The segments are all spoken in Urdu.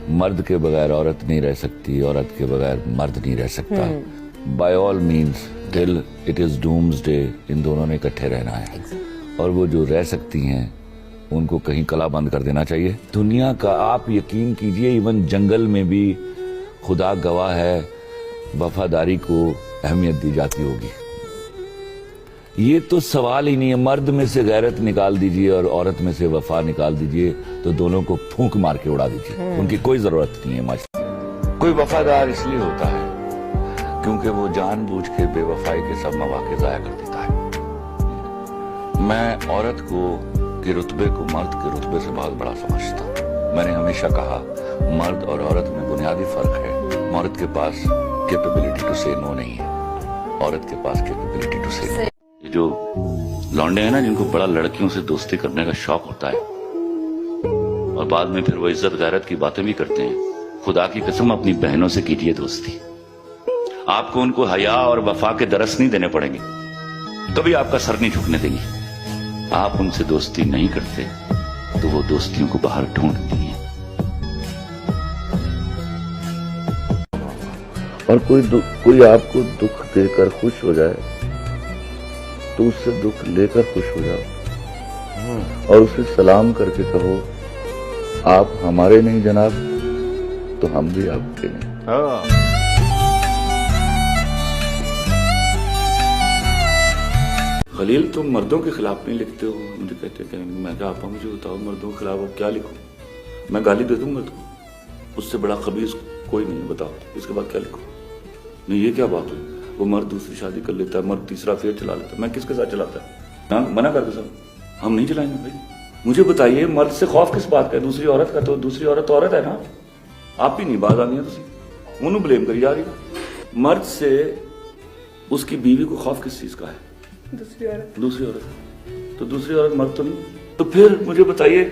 مرد کے بغیر عورت نہیں رہ سکتی, عورت کے بغیر مرد نہیں رہ سکتا. By all means till it is doomsday ان دونوں نے اکٹھے رہنا ہے, اور وہ جو رہ سکتی ہیں ان کو کہیں کلا بند کر دینا چاہیے. دنیا کا آپ یقین کیجئے ایون جنگل میں بھی خدا گواہ ہے وفاداری کو اہمیت دی جاتی ہوگی. یہ تو سوال ہی نہیں ہے. مرد میں سے غیرت نکال دیجئے اور عورت میں سے وفا نکال دیجئے تو دونوں کو پھونک مار کے اڑا دیجئے, ان کی کوئی ضرورت نہیں ہے. ماشاءاللہ کوئی وفادار اس لیے ہوتا ہے کیونکہ وہ جان بوجھ کے بے وفائی کے سب مواقع ضائع کر دیتا ہے. میں عورت کے رتبے کو مرد کے رتبے سے بہت بڑا سمجھتا ہوں. میں نے ہمیشہ کہا مرد اور عورت میں بنیادی فرق ہے. مرد کے پاس کیپیبلٹی ٹو سے نو نہیں ہے, عورت کے پاس کیپیبلٹی ٹو سے نو. یہ جو لونڈے ہیں نا جن کو بڑا لڑکیوں سے دوستی کرنے کا شوق ہوتا ہے اور بعد میں پھر وہ عزت غیرت کی باتیں بھی کرتے ہیں, خدا کی قسم اپنی بہنوں سے کیجیے دوستی. آپ کو ان کو حیا اور وفا کے درس نہیں دینے پڑیں گے, کبھی آپ کا سر نہیں جھکنے دیں گی. آپ ان سے دوستی نہیں کرتے تو وہ دوستیوں کو باہر ڈھونڈتی ہیں. اور کوئی آپ کو دکھ دے کر خوش ہو جائے تو اس سے دکھ لے کر خوش ہو جاؤ اور اسے سلام کر کے کہو آپ ہمارے نہیں جناب تو ہم بھی آپ کے نہیں. خلیل تم مردوں کے خلاف نہیں لکھتے ہو. مجھے کہتے کہ میں کہا آپا مجھے بتاؤ مردوں کے خلاف اب کیا لکھوں. میں گالی دے دوں مرد کو, اس سے بڑا خبیث کوئی نہیں. بتاؤ اس کے بعد کیا لکھوں. نہیں یہ کیا بات ہوئی, وہ مرد دوسری شادی کر لیتا ہے, مرد تیسرا پھر چلا لیتا ہے. میں کس کے ساتھ چلاتا ہے؟ منع کر کے سب ہم نہیں چلائیں گے بھائی. مجھے بتائیے مرد سے خوف کس بات کا ہے؟ دوسری عورت کا, تو دوسری عورت عورت ہے نا. آپ ہی نہیں باز آنی ہے تھی, انہوں بلیم کری جا رہی ہے. مرد سے اس کی بیوی کو خوف کس چیز کا ہے؟ دوسری عورت. تو دوسری عورت مرد تو نہیں. تو پھر مجھے بتائیے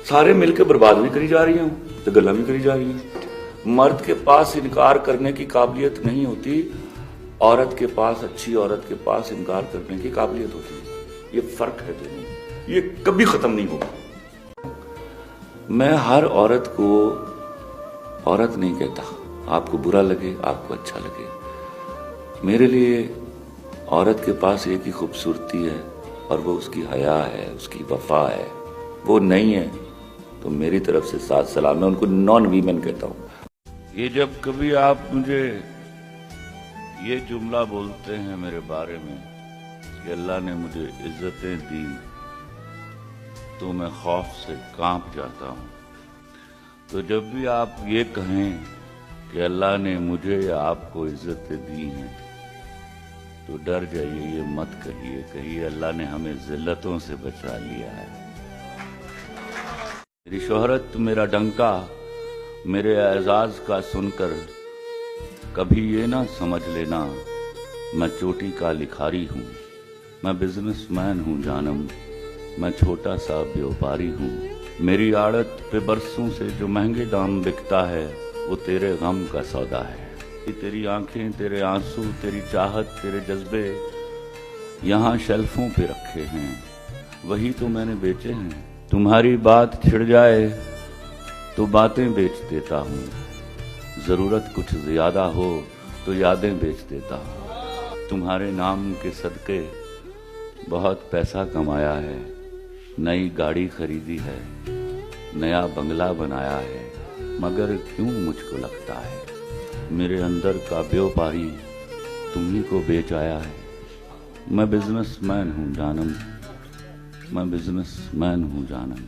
سارے مل کے برباد بھی کری جا رہی ہیں تو گلا بھی کری جا رہی ہیں. مرد کے پاس انکار کرنے کی قابلیت نہیں ہوتی, عورت کے پاس, اچھی عورت کے پاس انکار کرنے کی قابلیت ہوتی ہے. یہ فرق ہے دونوں, یہ کبھی ختم نہیں ہوگا. میں ہر عورت کو عورت نہیں کہتا, آپ کو برا لگے آپ کو اچھا لگے. میرے لیے عورت کے پاس ایک ہی خوبصورتی ہے اور وہ اس کی حیا ہے, اس کی وفا ہے. وہ نہیں ہے تو میری طرف سے ساتھ سلام. میں ان کو نان ویمن کہتا ہوں. یہ جب کبھی آپ مجھے یہ جملہ بولتے ہیں میرے بارے میں کہ اللہ نے مجھے عزتیں دی تو میں خوف سے کانپ جاتا ہوں. تو جب بھی آپ یہ کہیں کہ اللہ نے مجھے یا آپ کو عزتیں دی ہیں تو ڈر جائیے, یہ مت کہیے. کہیے اللہ نے ہمیں ذلتوں سے بچا لیا ہے. میری شہرت, میرا ڈنکا, میرے اعزاز کا سن کر کبھی یہ نہ سمجھ لینا میں چوٹی کا لکھاری ہوں. میں بزنس مین ہوں جانم, میں چھوٹا سا بیوپاری ہوں. میری آڑت پہ برسوں سے جو مہنگے دام بکتا ہے وہ تیرے غم کا سودا ہے. تیری آنکھیں, تیرے آنسو, تیری چاہت, تیرے جذبے یہاں شیلفوں پہ رکھے ہیں, وہی تو میں نے بیچے ہیں. تمہاری بات چھڑ جائے تو باتیں بیچ دیتا ہوں, ضرورت کچھ زیادہ ہو تو یادیں بیچ دیتا ہوں. تمہارے نام کے صدقے بہت پیسہ کمایا ہے, نئی گاڑی خریدی ہے, نیا بنگلہ بنایا ہے, مگر کیوں مجھ کو لگتا ہے میرے اندر کا بیوپاری تمہیں کو بیچ آیا ہے. میں بزنس مین ہوں جانم, میں بزنس مین ہوں جانم.